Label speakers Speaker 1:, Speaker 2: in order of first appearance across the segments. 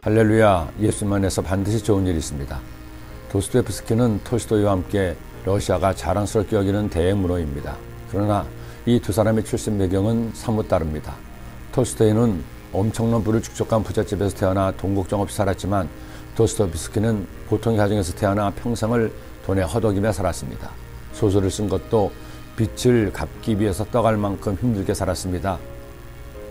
Speaker 1: 할렐루야, 예수님 안에서 반드시 좋은 일이 있습니다. 도스토옙스키는 톨스토이와 함께 러시아가 자랑스럽게 여기는 대문호입니다. 그러나 이 두 사람의 출신 배경은 사뭇 다릅니다. 톨스토이는 엄청난 부를 축적한 부잣집에서 태어나 돈 걱정 없이 살았지만 도스토옙스키는 보통의 가정에서 태어나 평생을 돈에 허덕이며 살았습니다. 소설을 쓴 것도 빚을 갚기 위해서 떠갈 만큼 힘들게 살았습니다.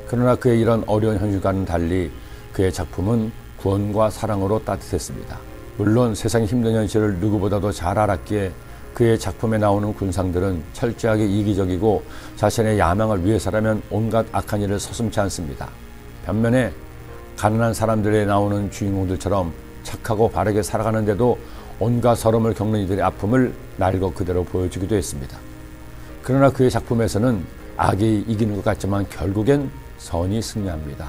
Speaker 1: 그러나 그의 이런 어려운 현실과는 달리 그의 작품은 구원과 사랑으로 따뜻했습니다. 물론 세상의 힘든 현실을 누구보다도 잘 알았기에 그의 작품에 나오는 군상들은 철저하게 이기적이고 자신의 야망을 위해서라면 온갖 악한 일을 서슴지 않습니다. 반면에 가난한 사람들에 나오는 주인공들처럼 착하고 바르게 살아가는데도 온갖 서름을 겪는 이들의 아픔을 날것 그대로 보여주기도 했습니다. 그러나 그의 작품에서는 악이 이기는 것 같지만 결국엔 선이 승리합니다.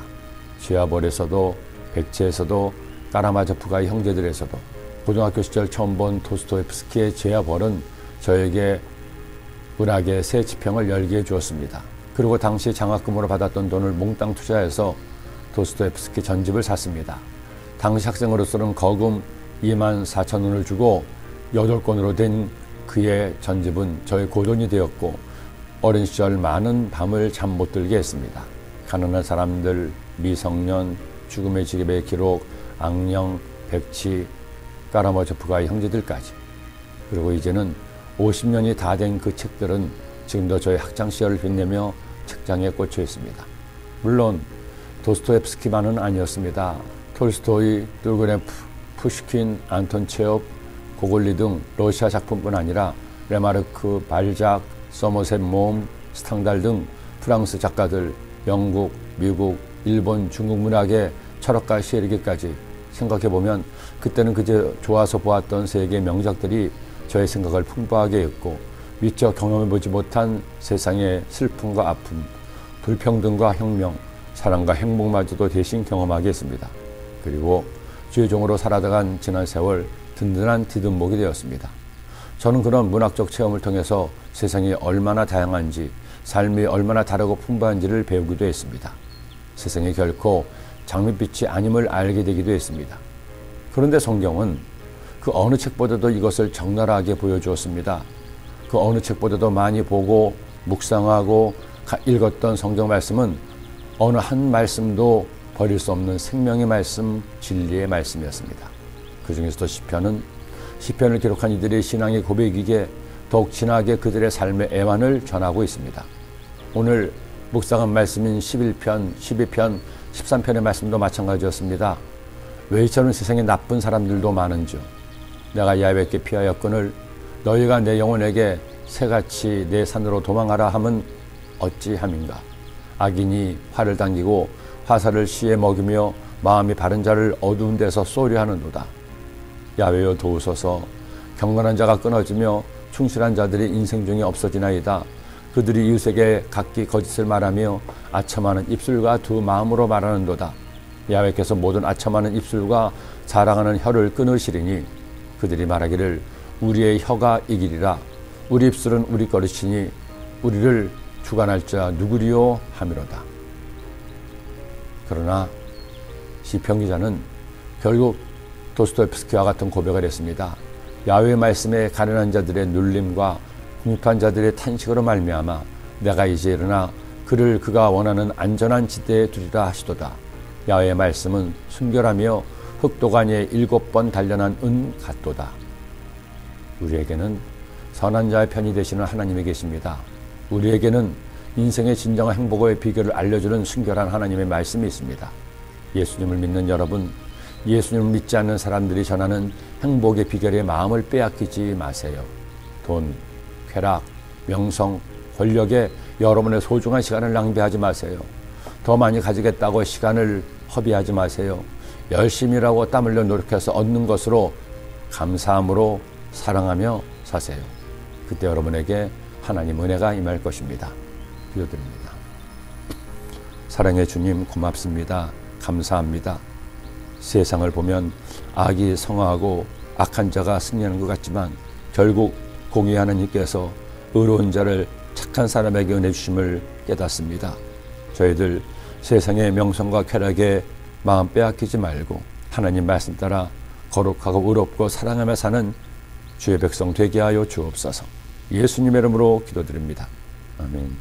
Speaker 1: 죄와 벌에서도 백제에서도 까라마조프가의 형제들에서도 고등학교 시절 처음 본 도스토옙스키의 죄와 벌은 저에게 문학의 새 지평을 열게 해주었습니다. 그리고 당시 장학금으로 받았던 돈을 몽땅 투자해서 도스토옙스키 전집을 샀습니다. 당시 학생으로서는 거금 24,000원을 주고 8권으로 된 그의 전집은 저의 고돈이 되었고 어린 시절 많은 밤을 잠 못 들게 했습니다. 가난한 사람들, 미성년, 죽음의 지갑의 기록, 악령, 백치, 까라마조프가의 형제들까지. 그리고 이제는 50년이 다 된 그 책들은 지금도 저의 학창시절을 빛내며 책장에 꽂혀 있습니다. 물론 도스토옙스키만은 아니었습니다. 톨스토이, 뚜르게네프, 푸시킨, 안톤 체홉, 고골리 등 러시아 작품뿐 아니라 레마르크, 발작, 서머셋 몬, 스탕달 등 프랑스 작가들, 영국, 미국, 일본, 중국 문학의 철학가 시에르기까지 생각해보면 그때는 그저 좋아서 보았던 세계의 명작들이 저의 생각을 풍부하게 했고 미처 경험해보지 못한 세상의 슬픔과 아픔, 불평등과 혁명, 사랑과 행복마저도 대신 경험하게 했습니다. 그리고 주의 종으로 살아가간 지난 세월 든든한 디딤목이 되었습니다. 저는 그런 문학적 체험을 통해서 세상이 얼마나 다양한지, 삶이 얼마나 다르고 풍부한지를 배우기도 했습니다. 세상이 결코 장밋빛이 아님을 알게 되기도 했습니다. 그런데 성경은 그 어느 책보다도 이것을 적나라하게 보여주었습니다. 그 어느 책보다도 많이 보고 묵상하고 읽었던 성경 말씀은 어느 한 말씀도 버릴 수 없는 생명의 말씀, 진리의 말씀이었습니다. 그 중에서도 시편을 기록한 이들의 신앙의 고백이기에 더욱 진하게 그들의 삶의 애환을 전하고 있습니다. 오늘 묵상한 말씀인 11편, 12편, 13편의 말씀도 마찬가지였습니다. 왜 이처럼 세상에 나쁜 사람들도 많은지 내가 야훼께 피하였거늘 너희가 내 영혼에게 새같이 내 산으로 도망하라 함은 어찌함인가. 악인이 활을 당기고 화살을 시에 먹이며 마음이 바른 자를 어두운 데서 쏘려 하는도다. 야훼여 도우소서. 경건한 자가 끊어지며 충실한 자들이 인생 중에 없어지나이다. 그들이 이웃에게 각기 거짓을 말하며 아첨하는 입술과 두 마음으로 말하는도다. 야훼께서 모든 아첨하는 입술과 자랑하는 혀를 끊으시리니 그들이 말하기를 우리의 혀가 이기리라. 우리 입술은 우리 거르시니 우리를 주관할 자 누구리요 하미로다. 그러나 시편 기자는 결국 도스토옙스키와 같은 고백을 했습니다. 야훼의 말씀에 가난한 자들의 눌림과 궁핍한 자들의 탄식으로 말미암아 내가 이제 일어나 그를 그가 원하는 안전한 지대에 두리라 하시도다. 야훼의 말씀은 순결하며 흑도가니에 7번 단련한 은 같도다. 우리에게는 선한 자의 편이 되시는 하나님이 계십니다. 우리에게는 인생의 진정한 행복의 비결을 알려주는 순결한 하나님의 말씀이 있습니다. 예수님을 믿는 여러분, 예수님을 믿지 않는 사람들이 전하는 행복의 비결의 마음을 빼앗기지 마세요. 돈, 쾌락, 명성, 권력에 여러분의 소중한 시간을 낭비하지 마세요. 더 많이 가지겠다고 시간을 허비하지 마세요. 열심히 일하고 땀 흘려 노력해서 얻는 것으로 감사함으로 사랑하며 사세요. 그때 여러분에게 하나님 은혜가 임할 것입니다. 기도드립니다. 사랑의 주님 고맙습니다. 감사합니다. 세상을 보면 악이 성하고 악한 자가 승리하는 것 같지만 결국 공의 하나님께서 의로운 자를 착한 사람에게 은혜 주심을 깨닫습니다. 저희들 세상의 명성과 쾌락에 마음 빼앗기지 말고 하나님 말씀 따라 거룩하고 의롭고 사랑하며 사는 주의 백성 되게 하여 주옵소서. 예수님의 이름으로 기도드립니다. 아멘.